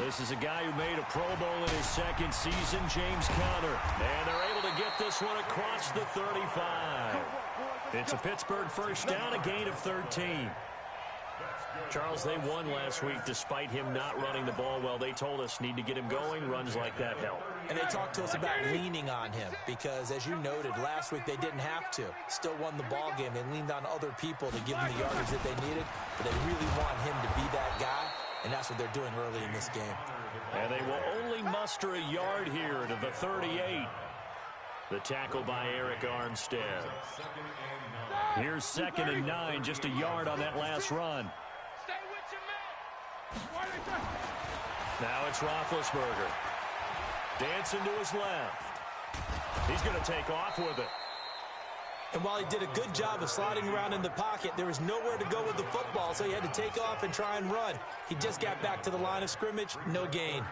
This is a guy who made a Pro Bowl in his second season, James Conner. And they're able to get this one across the 35. It's a Pittsburgh first down, a gain of 13. Charles, they won last week despite him not running the ball well. They told us need to get him going. Runs like that help. And they talked to us about leaning on him because, as you noted, last week they didn't have to. Still won the ball game. They leaned on other people to give them the yardage that they needed, but they really want him to be that guy, and that's what they're doing early in this game. And they will only muster a yard here to the 38. The tackle by Eric Armstead. Here's 2nd and 9, just a yard on that last run. Now it's Roethlisberger. Dancing to his left. He's going to take off with it. And while he did a good job of sliding around in the pocket, there was nowhere to go with the football, so he had to take off and try and run. He just got back to the line of scrimmage, no gain.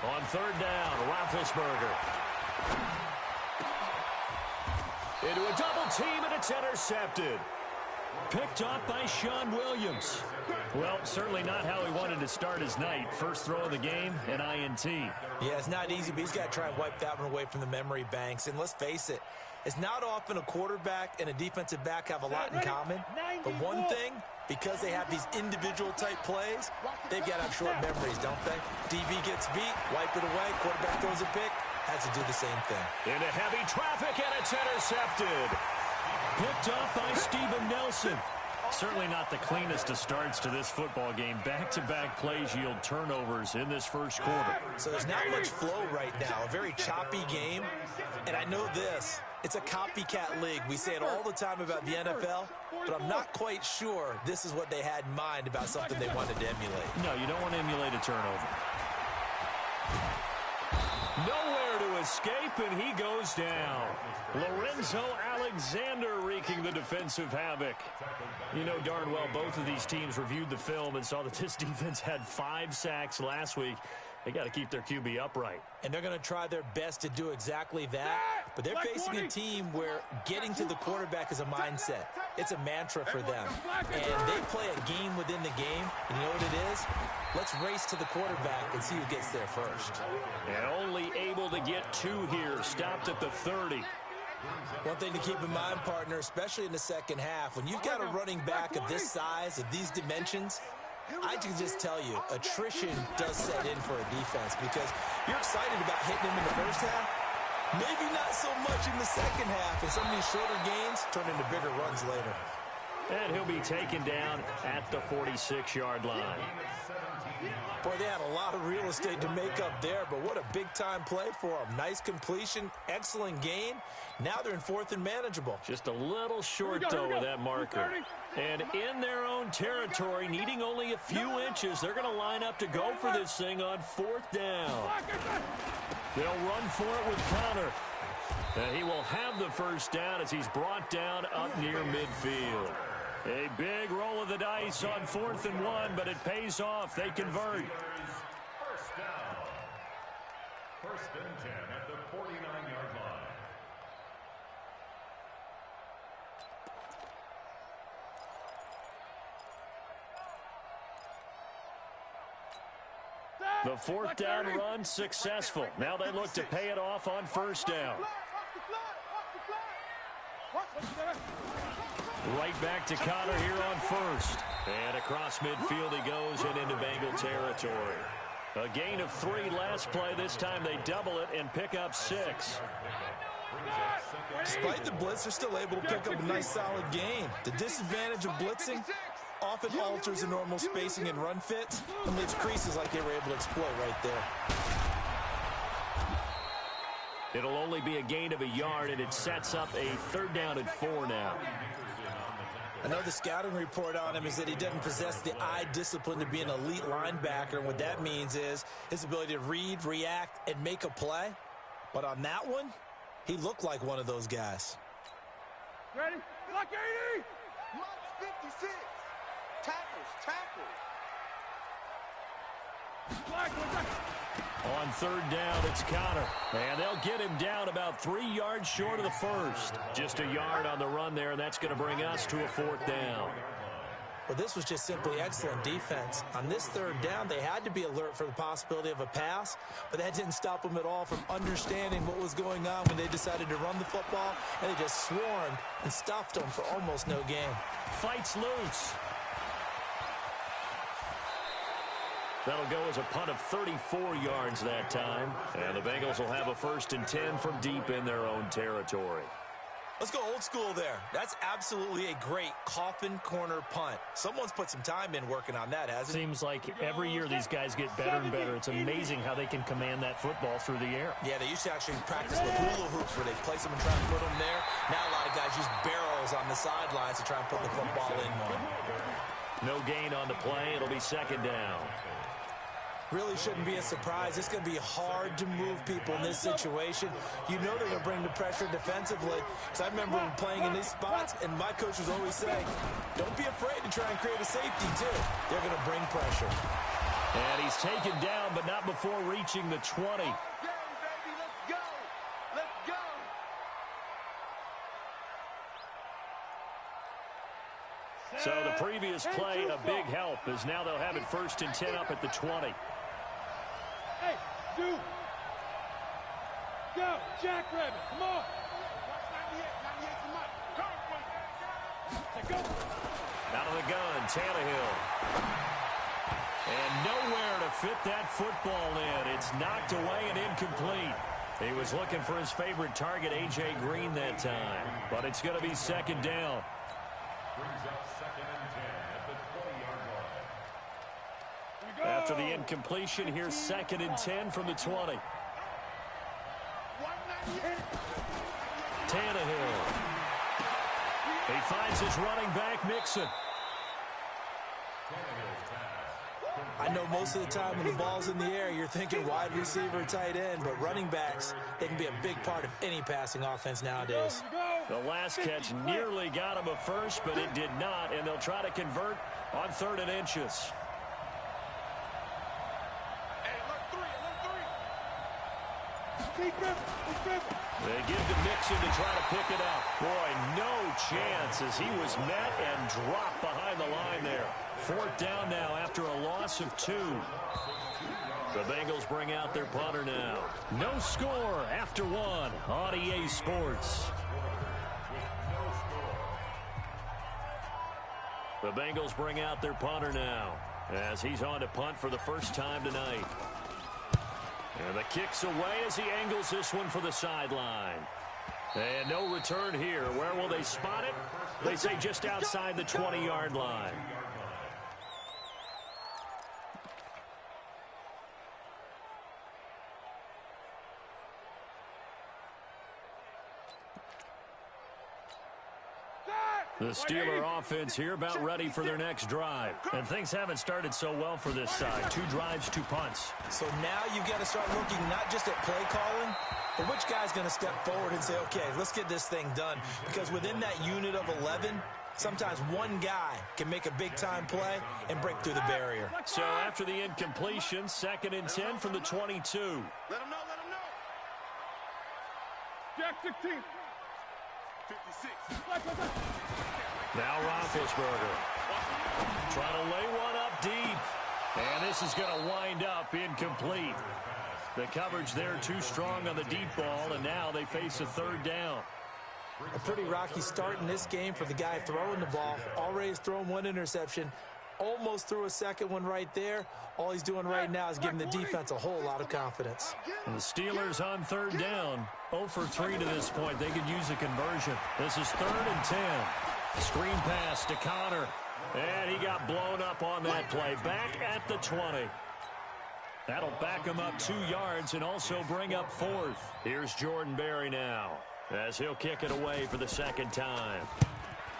On 3rd down, Roethlisberger. Into a double team, and it's intercepted. Picked off by Sean Williams. Well, certainly not how he wanted to start his night. First throw of the game, an INT. Yeah, it's not easy, but he's got to try and wipe that one away from the memory banks. And let's face it, it's not often a quarterback and a defensive back have a lot in common. But one thing, because they have these individual type plays, they've got to have short memories, don't they? DB gets beat, wipe it away, quarterback throws a pick, has to do the same thing. Into heavy traffic, and it's intercepted. Picked off by Steven Nelson. Certainly not the cleanest of starts to this football game. Back-to-back plays yield turnovers in this first quarter. So there's not much flow right now. A very choppy game. And I know this. It's a copycat league. We say it all the time about the NFL, but I'm not quite sure this is what they had in mind about something they wanted to emulate. No, you don't want to emulate a turnover. Nowhere to escape, and he goes down. Lorenzo Alexander wreaking the defensive havoc. You know darn well both of these teams reviewed the film and saw that this defense had 5 sacks last week. They got to keep their QB upright. And they're going to try their best to do exactly that. But they're facing a team where getting to the quarterback is a mindset. It's a mantra for them. And they play a game within the game. And you know what it is? Let's race to the quarterback and see who gets there first. And only able to get 2 here. Stopped at the 30. One thing to keep in mind, partner, especially in the second half, when you've got a running back of this size, of these dimensions, I can just tell you, attrition does set in for a defense because you're excited about hitting him in the first half. Maybe not so much in the second half, and some of these shorter gains turn into bigger runs later. And he'll be taken down at the 46-yard line. Boy, they had a lot of real estate to make up there, but what a big-time play for them. Nice completion, excellent gain. Now they're in 4th and manageable. Just a little short, though, with that marker. And in their own territory, needing only a few inches, they're going to line up to go for this thing on 4th down. They'll run for it with Conner. And he will have the first down as he's brought down up near midfield. A big roll of the dice on 4th and 1, but it pays off. They convert. First down. 1st and 10 at the 49-yard line. The 4th down run successful. Now they look to pay it off on 1st down. Right back to Conner here on 1st. And across midfield he goes and into Bengal territory. A gain of 3 last play. This time they double it and pick up 6. Despite the blitz, they're still able to pick up a nice solid gain. The disadvantage of blitzing often alters the normal spacing and run fits and leaves creases like they were able to exploit right there. It'll only be a gain of a yard, and it sets up a 3rd down and 4 now. I know the scouting report on him is that he doesn't possess the eye discipline to be an elite linebacker. And what that means is his ability to read, react, and make a play. But on that one, he looked like one of those guys. Ready? Block 80! March 56. Tackles. On third down, it's Connor. And they'll get him down about 3 yards short of the first. Just a yard on the run there, and that's going to bring us to a fourth down. Well, this was just simply excellent defense. On this third down, they had to be alert for the possibility of a pass, but that didn't stop them at all from understanding what was going on when they decided to run the football, and they just swarmed and stuffed them for almost no gain. Fights loose. That'll go as a punt of 34 yards that time. And the Bengals will have a 1st and 10 from deep in their own territory. Let's go old school there. That's absolutely a great coffin corner punt. Someone's put some time in working on that, hasn't it? Seems like every year these guys get better and better. It's amazing how they can command that football through the air. Yeah, they used to actually practice with hula hoops where they place them and try and put them there. Now a lot of guys use barrels on the sidelines to try and put the football in one. No gain on the play. It'll be 2nd down. Really shouldn't be a surprise. It's going to be hard to move people in this situation. You know they're going to bring the pressure defensively. Because I remember playing in these spots, and my coach was always saying, don't be afraid to try and create a safety, too. They're going to bring pressure. And he's taken down, but not before reaching the 20. Let's go. So the previous play, a big help, as now they'll have it 1st and 10 up at the 20. Hey, dude. Go, Jackrabbit, come on. 98, go. Out of the gun, Tannehill. And nowhere to fit that football in. It's knocked away and incomplete. He was looking for his favorite target, A.J. Green, that time. But it's going to be 2nd down. Brings up 2nd and 10 at the 20-yard line. After the incompletion, here's 2nd and 10 from the 20. Tannehill. He finds his running back, Mixon. I know most of the time when the ball's in the air, you're thinking wide receiver, tight end, but running backs, they can be a big part of any passing offense nowadays. The last catch nearly got him a first, but it did not, and they'll try to convert on 3rd and inches. They give to Mixon to try to pick it up. Boy, no chance as he was met and dropped behind the line there. 4th down now after a loss of 2. The Bengals bring out their punter now. No score after 1 on EA Sports. The Bengals bring out their punter now as he's on to punt for the first time tonight. And the kick's away as he angles this one for the sideline. And no return here. Where will they spot it? They say just outside the 20-yard line. The Steeler offense here about ready for their next drive. And things haven't started so well for this side. 2 drives, 2 punts. So now you've got to start looking not just at play calling, but which guy's going to step forward and say, okay, let's get this thing done. Because within that unit of 11, sometimes one guy can make a big-time play and break through the barrier. So after the incompletion, 2nd and 10 from the 22. Let him know. Jack 16. 56. Now Roethlisberger trying to lay one up deep. And this is going to wind up incomplete. The coverage there too strong on the deep ball, and now they face a 3rd down. A pretty rocky start in this game for the guy throwing the ball. Already has thrown 1 interception. Almost threw a 2nd one right there. All he's doing right now is giving the defense a whole lot of confidence. And the Steelers on 3rd down. 0 for 3 to this point. They could use a conversion. This is 3rd and 10. Screen pass to Connor. And he got blown up on that play. Back at the 20. That'll back him up 2 yards and also bring up 4th. Here's Jordan Berry now as he'll kick it away for the 2nd time.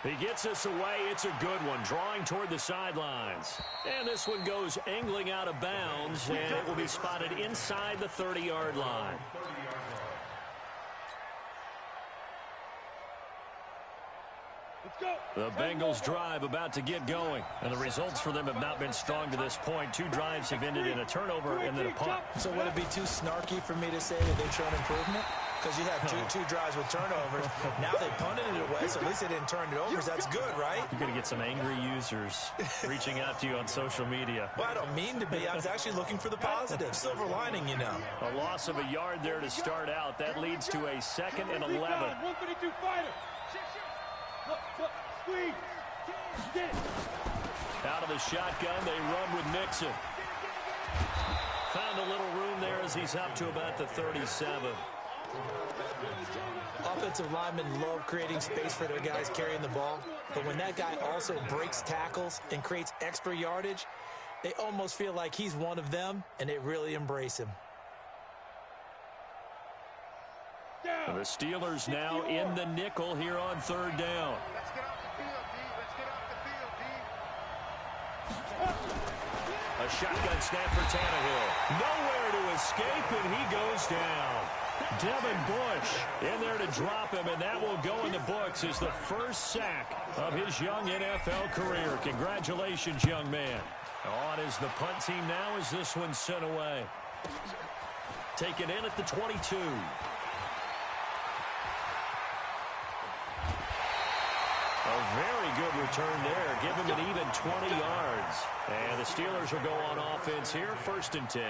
He gets this away. It's a good one, drawing toward the sidelines. And this one goes angling out of bounds, and it will be spotted inside the 30-yard line. The Bengals drive about to get going, and the results for them have not been strong to this point. 2 drives have ended in a turnover and then a punt. So would it be too snarky for me to say that they've shown improvement? Because you had two drives with turnovers. Now they punted it away, so at least they didn't turn it over. So that's good, right? You're going to get some angry users reaching out to you on social media. Well, I don't mean to be. I was actually looking for the positive. Silver lining, you know. A loss of a yard there to start out. That leads to a 2nd and 11. 152 fighter. Squeeze. Get it. Out of the shotgun, they run with Mixon. Found a little room there as he's up to about the 37. Offensive linemen love creating space for their guys carrying the ball, but when that guy also breaks tackles and creates extra yardage, they almost feel like he's one of them, and they really embrace him. The Steelers now in the nickel here on 3rd down. Let's get off the field, D. Let's get off the field, D. A shotgun snap for Tannehill. Nowhere to escape, and he goes down. Devin Bush in there to drop him, and that will go in the books as the first sack of his young NFL career. Congratulations, young man. On is the punt team now as this one's sent away. Taken in at the 22. A very good return there. Give him an even 20 yards. And the Steelers will go on offense here, 1st and 10.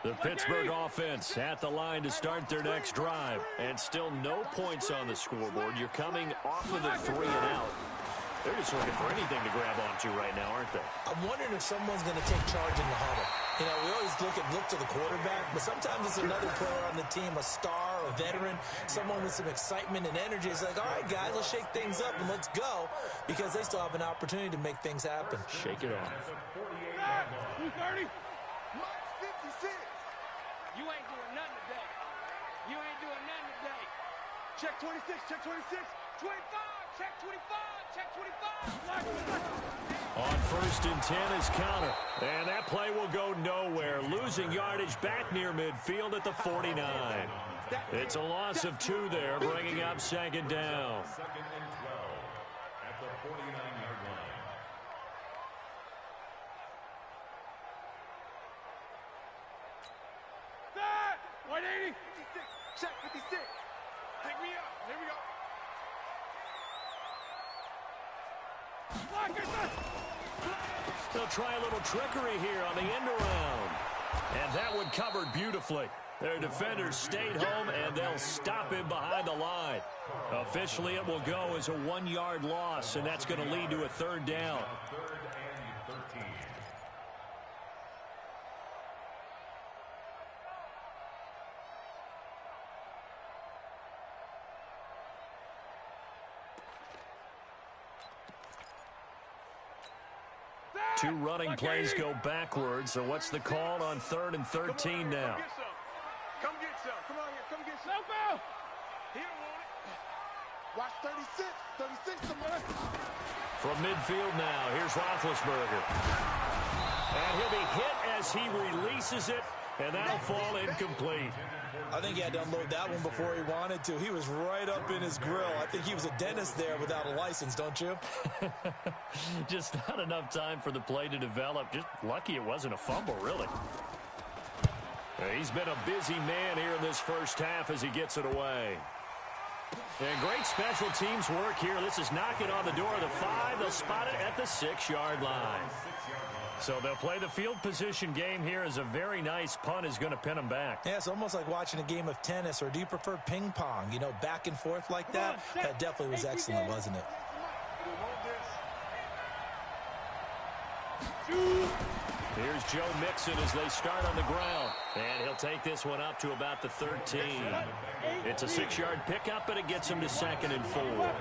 The Pittsburgh offense at the line to start their next drive. And still no points on the scoreboard. You're coming off of the 3 and out. They're just looking for anything to grab onto right now, aren't they? I'm wondering if someone's going to take charge in the huddle. You know, we always look to the quarterback, but sometimes it's another player on the team, a star, a veteran, someone with some excitement and energy. It's like, all right, guys, let's shake things up and let's go, because they still have an opportunity to make things happen. Shake it off. 230. March 56. You ain't doing nothing today. You ain't doing nothing today. Check 26. Check 26. 25. Check 25. Check 25. On 1st and 10 is counter. And that play will go nowhere. Losing yardage back near midfield at the 49. It's a loss of 2 there, bringing up 2nd down. 2nd and 12 at the 49-yard line. That. 180. 56. Check 56. Pick me up. Here we go. They'll try a little trickery here on the end around. And that one covered beautifully. Their defenders stayed home, and they'll stop him behind the line. Officially, it will go as a 1-yard loss, and that's going to lead to a 3rd down. 3rd and 13. Two running plays go backwards, so what's the call on 3rd and 13 now? Come get some. Come on here. Come get some. Help out. He don't want it. Watch 36. 36, somebody. From midfield now, here's Roethlisberger. And he'll be hit as he releases it, and that'll fall incomplete. I think he had to unload that one before he wanted to. He was right up in his grill. I think he was a dentist there without a license, don't you? Just not enough time for the play to develop. Just lucky it wasn't a fumble, really. He's been a busy man here in this first half as he gets it away. And great special teams work here. This is knocking on the door of the 5. They'll spot it at the 6-yard line. So they'll play the field position game here as a very nice punt is going to pin them back. Yeah, it's almost like watching a game of tennis, or do you prefer ping pong? You know, back and forth like that? That definitely was excellent, wasn't it? Here's Joe Mixon as they start on the ground. And he'll take this one up to about the 13. It's a 6-yard pickup, and it gets him to 2nd and 4.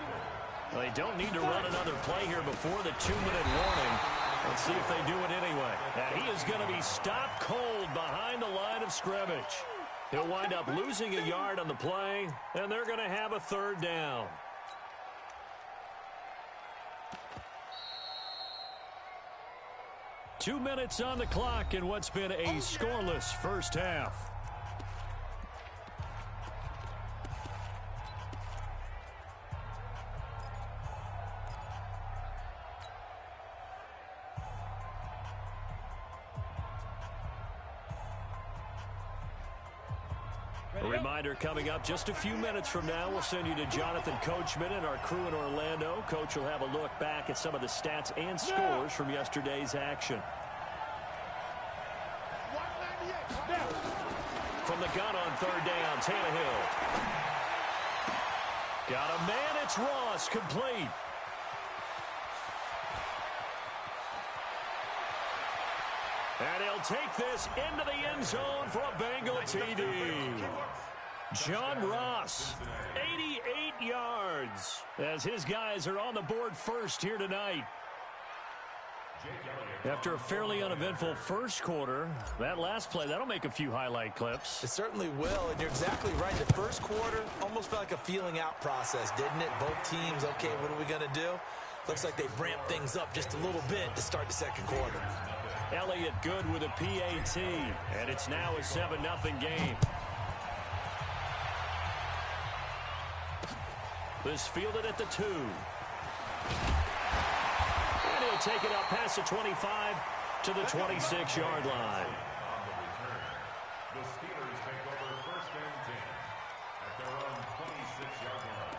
They don't need to run another play here before the 2-minute warning. Let's see if they do it anyway. And he is going to be stopped cold behind the line of scrimmage. He'll wind up losing a yard on the play, and they're going to have a third down. Two minutes on the clock in what's been a scoreless first half. A reminder coming up just a few minutes from now. We'll send you to Jonathan Coachman and our crew in Orlando. Coach will have a look back at some of the stats and scores from yesterday's action. From the gun on third down, Tannehill. Got a man, it's Ross, complete. And he'll take this into the end zone for a Bengal TD. John Ross, 88 yards, as his guys are on the board first here tonight. After a fairly uneventful first quarter, that last play, that'll make a few highlight clips. It certainly will, and you're exactly right. The first quarter almost felt like a feeling out process, didn't it? Both teams, okay, what are we going to do? Looks like they ramped things up just a little bit to start the second quarter. Elliott good with a PAT, and it's now a 7-0 game. This fielded at the 2. And he'll take it up past the 25 to the 26-yard line. The Steelers take over first and 10 at their own 26-yard line.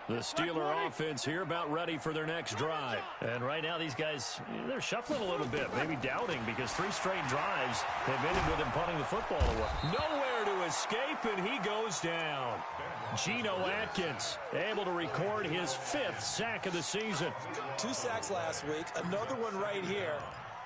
The Steeler offense here about ready for their next drive. And right now these guys, they're shuffling a little bit, maybe doubting, because 3 straight drives have ended with him punting the football away. Nowhere to escape, and he goes down. Geno Atkins able to record his 5th sack of the season. 2 sacks last week, another one right here.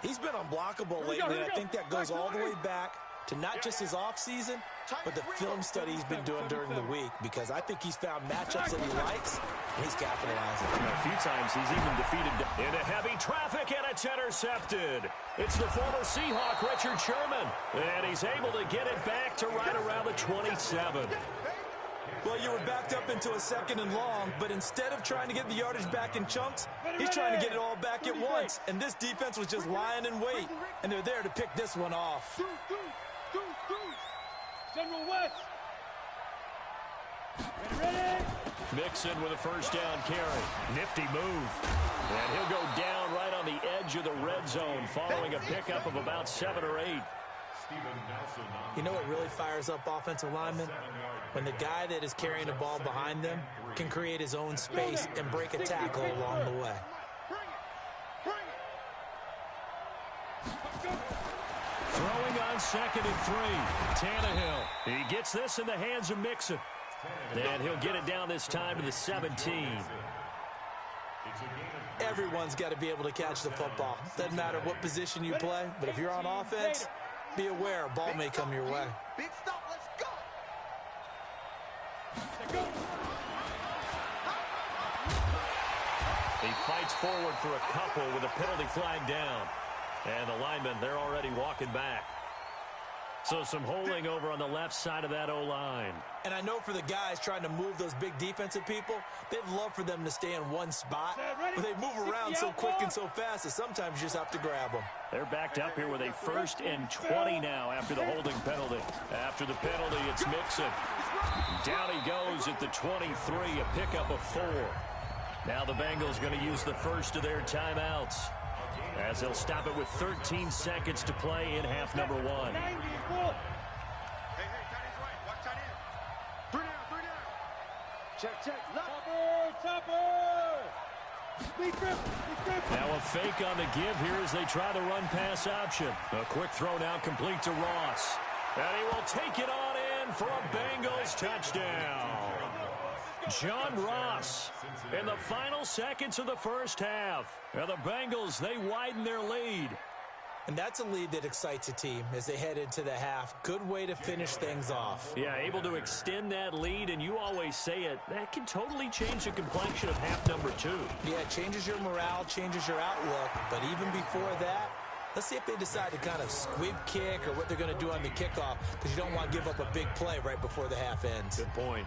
He's been unblockable lately, and I think that goes all the way back to not just his offseason, but the film study he's been doing during the week, because I think he's found matchups that he likes, and he's capitalizing. A few times he's even defeated into heavy traffic, and it's intercepted. It's the former Seahawk, Richard Sherman, and he's able to get it back to right around the 27. Well, you were backed up into a 2nd and long, but instead of trying to get the yardage back in chunks, he's trying to get it all back at once. And this defense was just lying in wait, and they're there to pick this one off. General West. Ready. Mixon with a first down carry. Nifty move. And he'll go down right on the edge of the red zone following a pickup of about 7 or 8. You know what really fires up offensive linemen? When the guy that is carrying the ball behind them can create his own space and break a tackle along the way. Throwing on 2nd and 3. Tannehill. He gets this in the hands of Mixon. And he'll get it down this time to the 17. Everyone's got to be able to catch the football. Doesn't matter what position you play, but if you're on offense, be aware a ball may come your way. Big stop, let's go. He fights forward for a couple with a penalty flag down. And the linemen, they're already walking back. So some holding over on the left side of that O-line. And I know for the guys trying to move those big defensive people, they'd love for them to stay in one spot. But they move around so quick and so fast that sometimes you just have to grab them. They're backed up here with a 1st and 20 now after the holding penalty. After the penalty, it's Mixon. Down he goes at the 23, a pickup of 4. Now the Bengals going to use the first of their timeouts, as they'll stop it with 13 seconds to play in half number 1. Hey, tight ends right. Watch tight end. 3 down. Check. Topper. Now a fake on the give here as they try the run-pass option. A quick throw now complete to Ross. And he will take it on in for a Bengals touchdown. John Ross in the final seconds of the first half. And the Bengals, they widen their lead. And that's a lead that excites a team as they head into the half. Good way to finish things off. Yeah, able to extend that lead, and you always say it, that can totally change the complexion of half number 2. Yeah, it changes your morale, changes your outlook. But even before that, let's see if they decide to kind of squib kick or what they're going to do on the kickoff, because you don't want to give up a big play right before the half ends. Good point.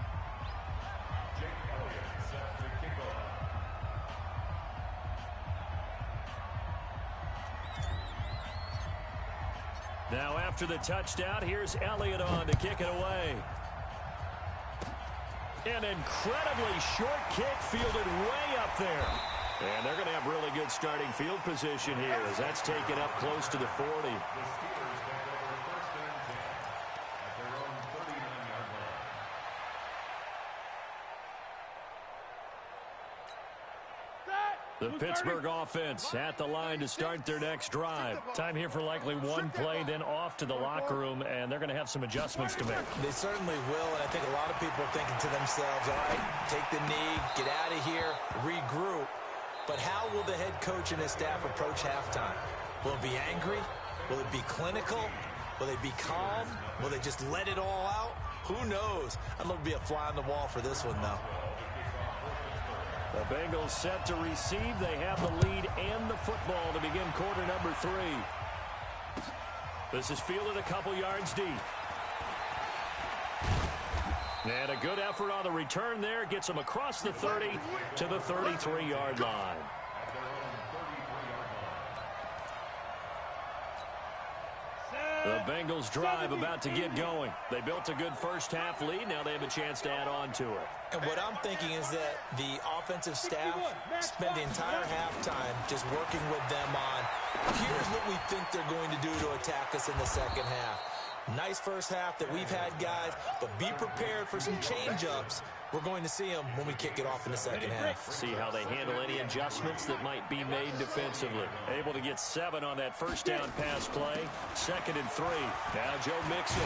Now after the touchdown, here's Elliott on to kick it away. An incredibly short kick fielded way up there. And they're going to have really good starting field position here as that's taken up close to the 40. The Steelers take over first and 10 at their own 39-yard line. The Pittsburgh offense at the line to start their next drive. Time here for likely one play, then off to the locker room, and they're going to have some adjustments to make. They certainly will, and I think a lot of people are thinking to themselves, all right, take the knee, get out of here, regroup. But how will the head coach and his staff approach halftime? Will it be angry? Will it be clinical? Will they be calm? Will they just let it all out? Who knows? I'd love to be a fly on the wall for this one, though. The Bengals set to receive. They have the lead and the football to begin quarter number 3. This is fielded a couple yards deep. And a good effort on the return there. Gets them across the 30 to the 33-yard line. The Bengals drive about to get going. They built a good first-half lead. Now they have a chance to add on to it. And what I'm thinking is that the offensive staff spend the entire halftime just working with them on, here's what we think they're going to do to attack us in the second half. Nice first half that we've had, guys, but be prepared for some change-ups. We're going to see them when we kick it off in the second half. See how they handle any adjustments that might be made defensively. Able to get 7 on that first down pass play. 2nd and 3. Now Joe Mixon.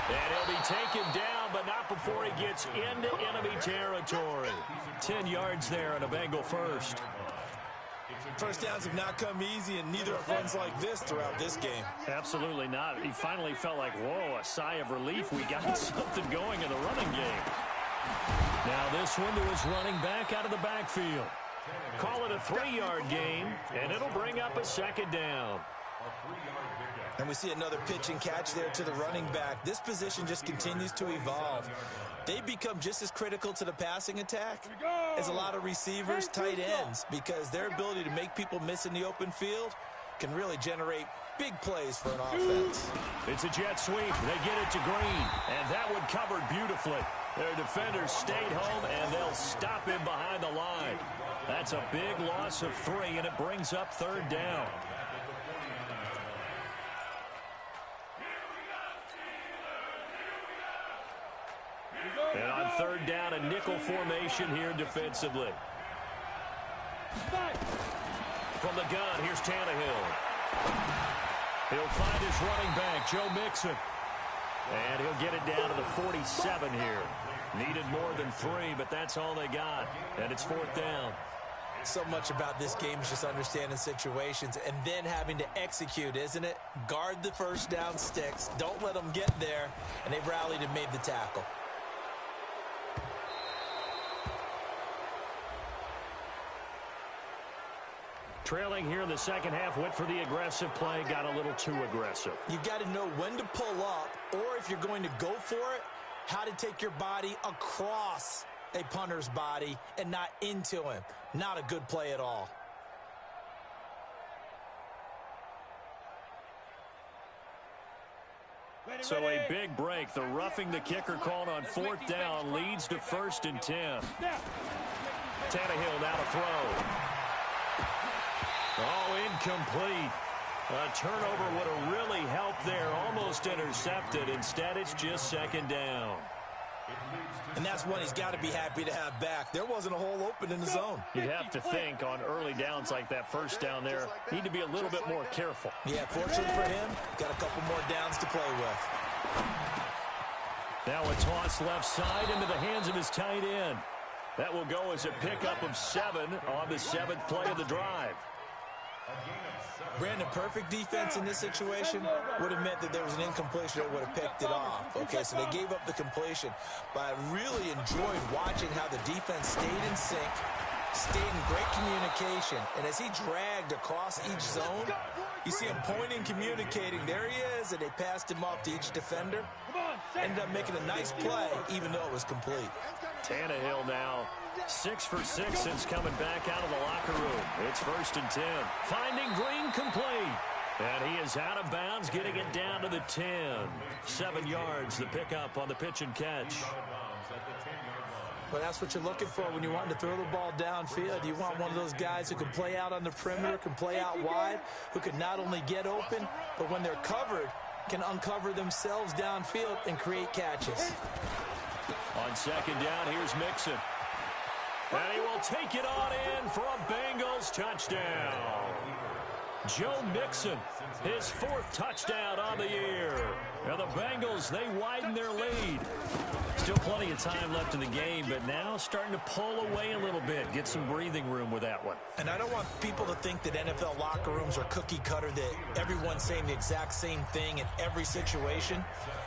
And he'll be taken down, but not before he gets into enemy territory. 10 yards there on a Bengal first. First downs have not come easy, and neither have runs like this throughout this game. Absolutely not. He finally felt like, whoa, a sigh of relief. We got something going in the running game. Now this one to his running back out of the backfield. Call it a 3-yard gain, and it'll bring up a 2nd down. And we see another pitch and catch there to the running back. This position just continues to evolve. They become just as critical to the passing attack as a lot of receivers, tight ends, because their ability to make people miss in the open field can really generate big plays for an offense. It's a jet sweep. They get it to Green, and that one covered beautifully. Their defenders stayed home, and they'll stop him behind the line. That's a big loss of 3, and it brings up 3rd down. And on 3rd down, a nickel formation here defensively. From the gun, here's Tannehill. He'll find his running back, Joe Mixon. And he'll get it down to the 47 here. Needed more than 3, but that's all they got. And it's 4th down. So much about this game is just understanding situations and then having to execute, isn't it? Guard the first down sticks. Don't let them get there. And they rallied and made the tackle. Trailing here in the second half, went for the aggressive play, got a little too aggressive. You've got to know when to pull up, or if you're going to go for it, how to take your body across a punter's body and not into him. Not a good play at all. So a big break. The roughing the kicker called on 4th down leads to 1st and 10. Tannehill now to throw. Oh, incomplete. A turnover would have really helped there. Almost intercepted. Instead, it's just 2nd down. And that's one he's got to be happy to have back. There wasn't a hole open in the zone. You'd have to think on early downs like that first down there, need to be a little bit more careful. Yeah, fortunately for him, got a couple more downs to play with. Now a toss left side into the hands of his tight end. That will go as a pickup of 7 on the 7th play of the drive. Brandon, perfect defense in this situation would have meant that there was an incompletion that would have picked it off. Okay, so they gave up the completion. But I really enjoyed watching how the defense stayed in sync, stayed in great communication. And as he dragged across each zone, you see him pointing, communicating. There he is, and they passed him off to each defender. Ended up making a nice play, even though it was complete. Tannehill now 6 for 6 since coming back out of the locker room. It's 1st and 10. Finding Green complete. And he is out of bounds, getting it down to the 10. 7 yards, the pickup on the pitch and catch. Well, that's what you're looking for when you want to throw the ball downfield. You want one of those guys who can play out on the perimeter, can play out wide, who can not only get open, but when they're covered, can uncover themselves downfield and create catches. On 2nd down, here's Mixon. And he will take it on in for a Bengals touchdown. Joe Mixon, his 4th touchdown on the year. And the Bengals, they widen their lead. Still plenty of time left in the game, but now starting to pull away a little bit. Get some breathing room with that one. And I don't want people to think that NFL locker rooms are cookie cutter, that everyone's saying the exact same thing in every situation.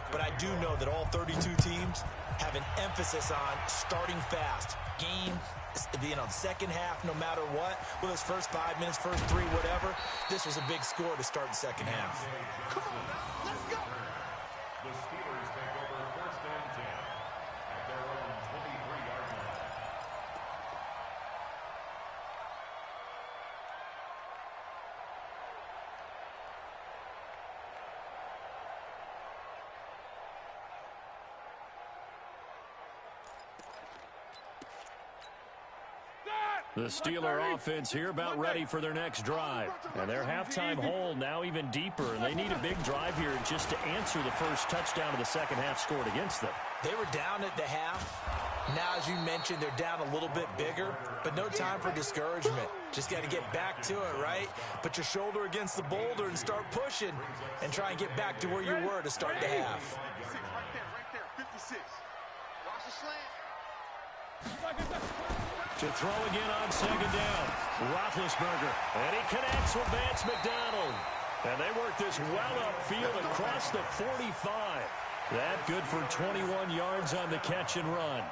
But I do know that all 32 teams have an emphasis on starting fast. Game, second half, no matter what. Whether it's first 5 minutes, first 3, whatever. This was a big score to start the second half. Come on, let's go. The Steelers take over 1st and 10 at their own 23-yard line. The Steeler offense here about ready for their next drive. And their halftime hole now even deeper. And they need a big drive here just to answer the first touchdown of the second half scored against them. They were down at the half. Now, as you mentioned, they're down a little bit bigger. But no time for discouragement. Just got to get back to it, right? Put your shoulder against the boulder and start pushing. And try and get back to where you were to start the half. Right there, 56. Watch the slant. To throw again on 2nd down. Roethlisberger. And he connects with Vance McDonald. And they work this well upfield across the 45. That good for 21 yards on the catch and run.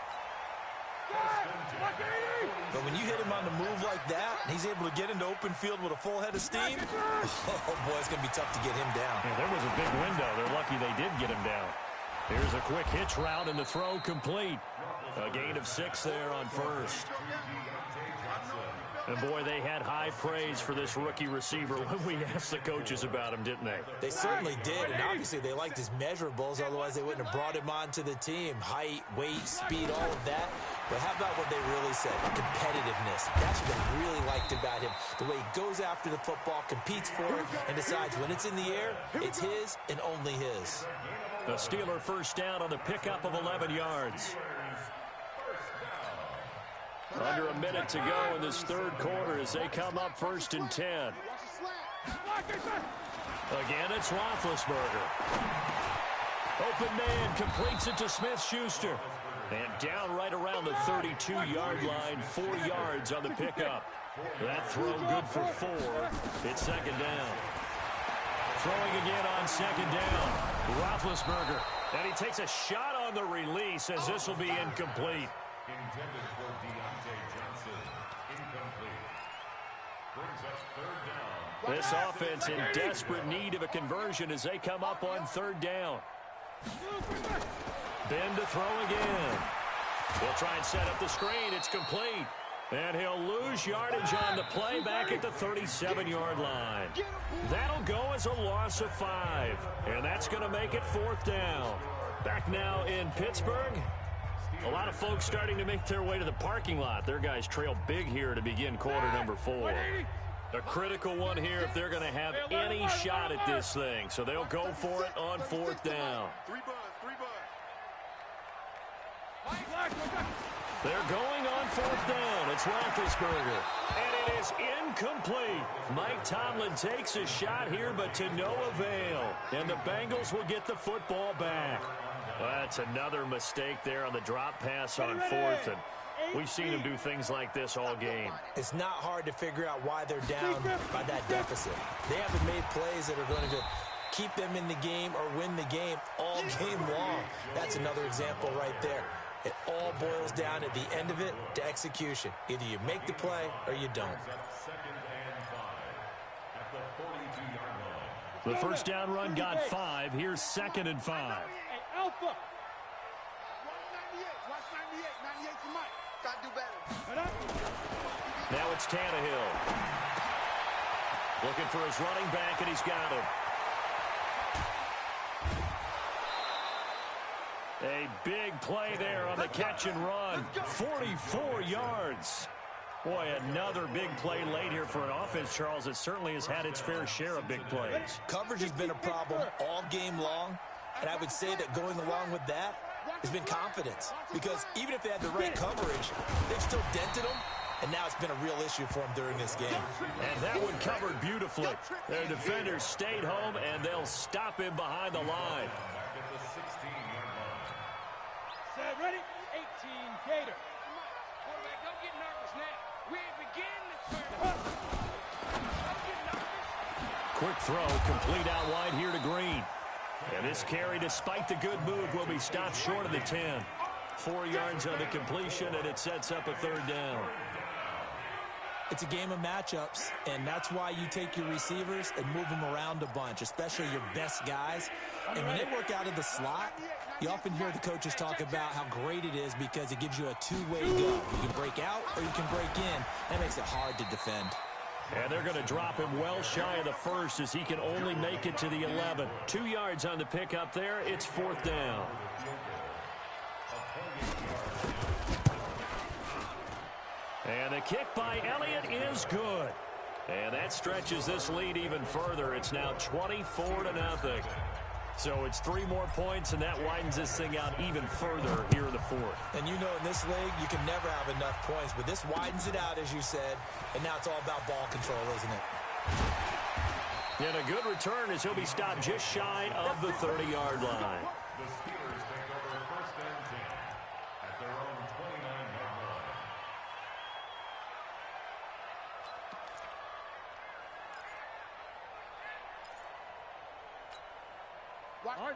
But when you hit him on the move like that, and he's able to get into open field with a full head of steam, oh boy, it's going to be tough to get him down. Yeah, there was a big window. They're lucky they did get him down. Here's a quick hitch route, and the throw complete. A gain of 6 there on 1st. And boy, they had high praise for this rookie receiver when we asked the coaches about him, didn't they? They certainly did, and obviously they liked his measurables, otherwise they wouldn't have brought him onto the team. Height, weight, speed, all of that. But how about what they really said? Competitiveness. That's what they really liked about him. The way he goes after the football, competes for it, and decides when it's in the air, it's his and only his. The Steeler 1st down on the pickup of 11 yards. Under a minute to go in this 3rd quarter as they come up 1st and 10. Again, it's Roethlisberger. Open man completes it to Smith-Schuster. And down right around the 32-yard line, 4 yards on the pickup. That throw good for 4. It's 2nd down. Throwing again on 2nd down. Roethlisberger. And he takes a shot on the release as this will be incomplete. Intended for Deontay Johnson. Incomplete. Brings up 3rd down. This offense in desperate need of a conversion as they come up on 3rd down. Ben to throw again. He'll try and set up the screen. It's complete. And he'll lose yardage on the play back at the 37-yard line. That'll go as a loss of 5. And that's going to make it 4th down. Back now in Pittsburgh. A lot of folks starting to make their way to the parking lot. Their guys trail big here to begin quarter number 4. A critical one here if they're going to have any shot at this thing. So they'll go for it on 4th down. They're going on 4th down. It's Roethlisberger. And it is incomplete. Mike Tomlin takes a shot here, but to no avail. And the Bengals will get the football back. Well, that's another mistake there on the drop pass on 4th. And We've seen him do things like this all game. It's not hard to figure out why they're down by that deficit. They haven't made plays that are going to keep them in the game or win the game all game long. That's another example right there. It all boils down at the end of it to execution. Either you make the play or you don't. The first down run got 5. Here's 2nd and 5. Hey, Alpha. Watch 98. Watch 98. 98 to Mike. Gotta do better. Now it's Tannehill. Looking for his running back, and he's got him. A big play there on the catch and run. 44 yards. Boy, another big play late here for an offense, Charles. It certainly has had its fair share of big plays. Coverage has been a problem all game long, and I would say that going along with that has been confidence. Because even if they had the right coverage, they've still dented them, and now it's been a real issue for them during this game. And that one covered beautifully. Their defenders stayed home, and they'll stop him behind the line. Set, ready? 18 Gator. Quarterback, don't get nervous now. We ain't beginning to turn up. Don't get nervous. Quick throw, complete out wide here to Green. And this carry, despite the good move, will be stopped short of the 10. 4 yards on the completion, and it sets up a 3rd down. It's a game of matchups, and that's why you take your receivers and move them around a bunch, especially your best guys. And when they work out of the slot, you often hear the coaches talk about how great it is because it gives you a two-way go. You can break out or you can break in. That makes it hard to defend. And they're going to drop him well shy of the 1st as he can only make it to the 11. 2 yards on the pickup there. It's 4th down. And the kick by Elliott is good. And that stretches this lead even further. It's now 24-0. So it's 3 more points, and that widens this thing out even further here in the 4th. And you know in this league, you can never have enough points, but this widens it out, as you said, and now it's all about ball control, isn't it? And a good return as he'll be stopped just shy of the 30-yard line. The Steelers take over 1st and 10 at their own 29-yard line.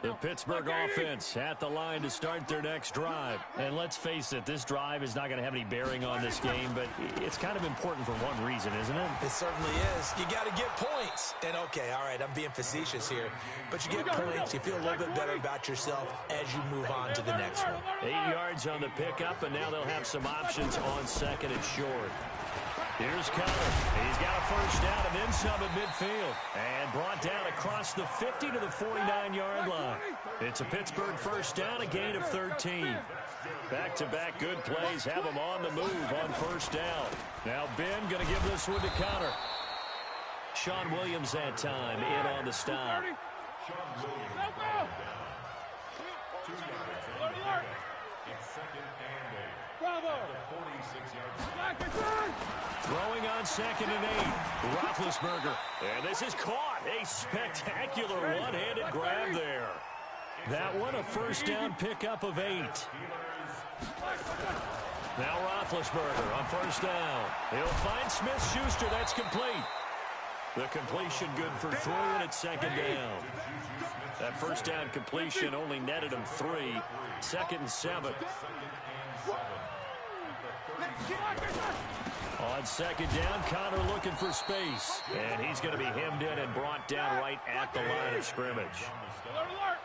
The Pittsburgh offense at the line to start their next drive. And let's face it, this drive is not going to have any bearing on this game, but it's kind of important for one reason, isn't it? It certainly is. You got to get points. And, okay, all right, I'm being facetious here. But you get points, you feel a little bit better about yourself as you move on to the next one. 8 yards on the pickup, and now they'll have some options on 2nd and short. Here's Connor. He's got a 1st down and then some at midfield. And brought down across the 50 to the 49-yard line. It's a Pittsburgh 1st down, a gain of 13. Back-to-back good plays have them on the move on 1st down. Now Ben going to give this one to Connor. Sean Williams that time in on the stop. Sean Williams down. 2 yards. It's 2nd and 8. Bravo. At the 46-yard line. Throwing on 2nd and 8. Roethlisberger. And this is caught. A spectacular one-handed grab there. That one a 1st down pickup of 8. Now Roethlisberger on 1st down. He'll find Smith-Schuster. That's complete. The completion good for 3, and it's 2nd down. That 1st down completion only netted him 3. 2nd and 7. On 2nd down, Connor looking for space. And he's going to be hemmed in and brought down right at the line of scrimmage.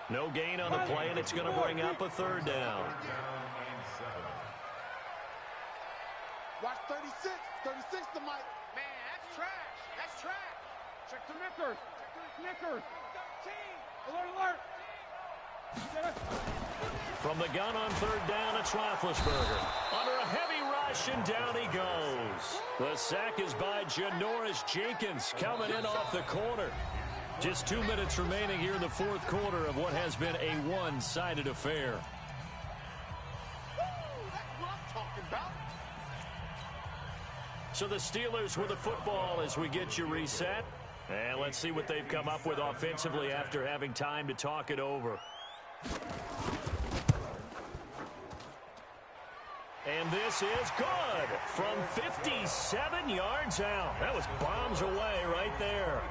No gain on the play, and it's going to bring up a 3rd down. Watch 36. 36 to Mike. Man, that's trash. That's trash. Check the knickers. Knickers. 13. Alert. From the gun on 3rd down, it's Roethlisberger. Under a heavy rush, and down he goes. The sack is by Janoris Jenkins coming in off the corner. Just 2 minutes remaining here in the 4th quarter of what has been a one-sided affair. That's what I'm talking about. So the Steelers with the football as we get you reset. And let's see what they've come up with offensively after having time to talk it over. And this is good from 57 yards out. That was bombs away right there.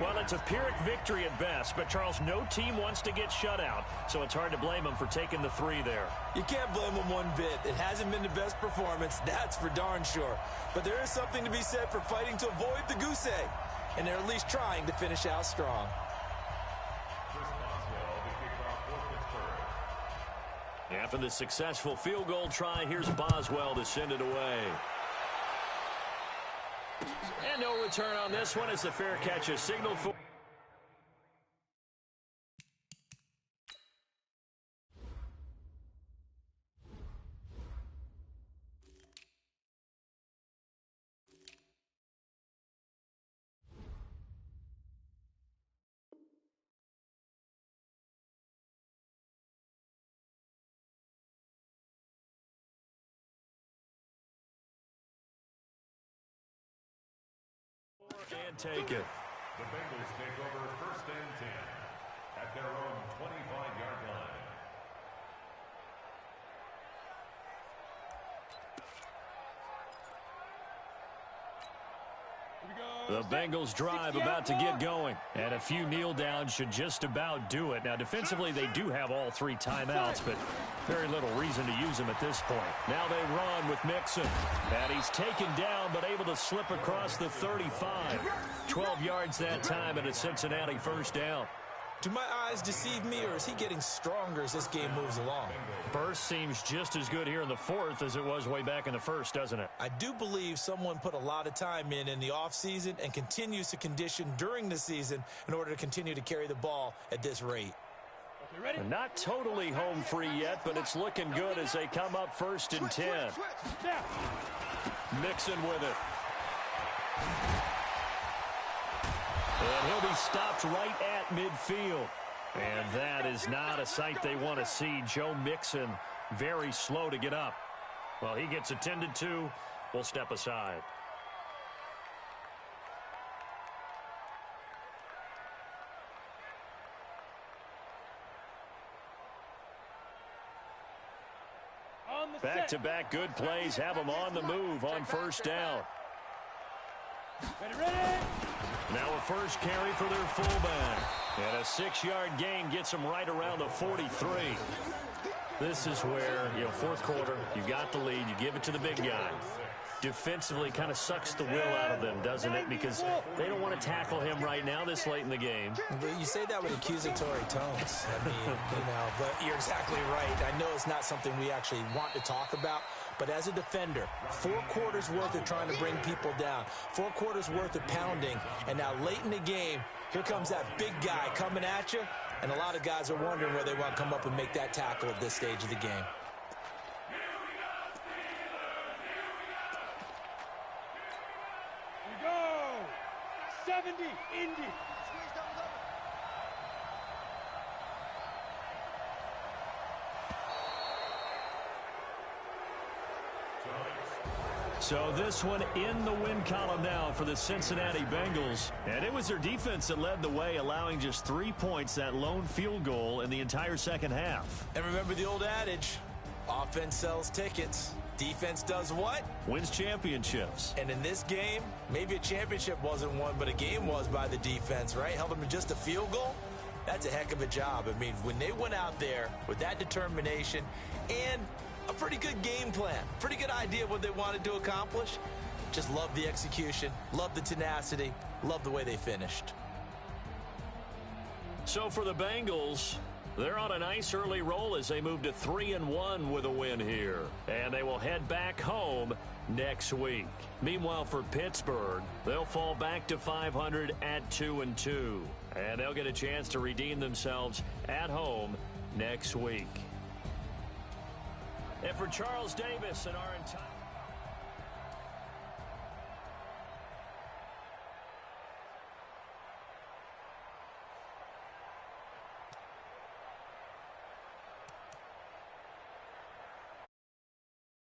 Well, it's a Pyrrhic victory at best, but, Charles, no team wants to get shut out, so it's hard to blame them for taking the 3 there. You can't blame them one bit. It hasn't been the best performance, that's for darn sure. But there is something to be said for fighting to avoid the goose egg, and they're at least trying to finish out strong. After the successful field goal try, here's Boswell to send it away. And no return on this one as the fair catch is signaled for. And take it. The Bengals take over 1st and 10 at their own 25-yard line. The Bengals drive about to get going, and a few kneel downs should just about do it. Now, defensively, they do have all 3 timeouts, but very little reason to use them at this point. Now they run with Mixon, and he's taken down but able to slip across the 35. 12 yards that time, and a Cincinnati 1st down. Do my eyes deceive me, or is he getting stronger as this game moves along? Burst seems just as good here in the 4th as it was way back in the 1st, doesn't it? I do believe someone put a lot of time in the offseason and continues to condition during the season in order to continue to carry the ball at this rate. And not totally home free yet, but it's looking good as they come up 1st and 10. Mixon with it. And he'll be stopped right at midfield. And that is not a sight they want to see. Joe Mixon very slow to get up. Well, he gets attended to. We'll step aside. Back-to-back good plays have them on the move on 1st down. Ready? Now a first carry for their fullback. And a 6-yard gain gets them right around the 43. This is where, 4th quarter, you got the lead, you give it to the big guy. Defensively kind of sucks the will out of them, doesn't it? Because they don't want to tackle him right now this late in the game. You say that with accusatory tones. I mean, but you're exactly right. I know it's not something we actually want to talk about, but as a defender, 4 quarters worth of trying to bring people down, 4 quarters worth of pounding, and now late in the game, here comes that big guy coming at you, and a lot of guys are wondering where they want to come up and make that tackle at this stage of the game. We go! 70, Indy. So this one in the win column now for the Cincinnati Bengals. And it was their defense that led the way, allowing just 3 points, that lone field goal in the entire second half. And remember the old adage, offense sells tickets. Defense does what? Wins championships. And in this game, maybe a championship wasn't won, but a game was by the defense, right? Held them to just a field goal. That's a heck of a job. I mean, when they went out there with that determination and a pretty good game plan, pretty good idea of what they wanted to accomplish, just love the execution, love the tenacity, love the way they finished. So for the Bengals, they're on a nice early roll as they move to 3-1 with a win here. And they will head back home next week. Meanwhile, for Pittsburgh, they'll fall back to 500 at 2-2. And they'll get a chance to redeem themselves at home next week. And for Charles Davis and our entire...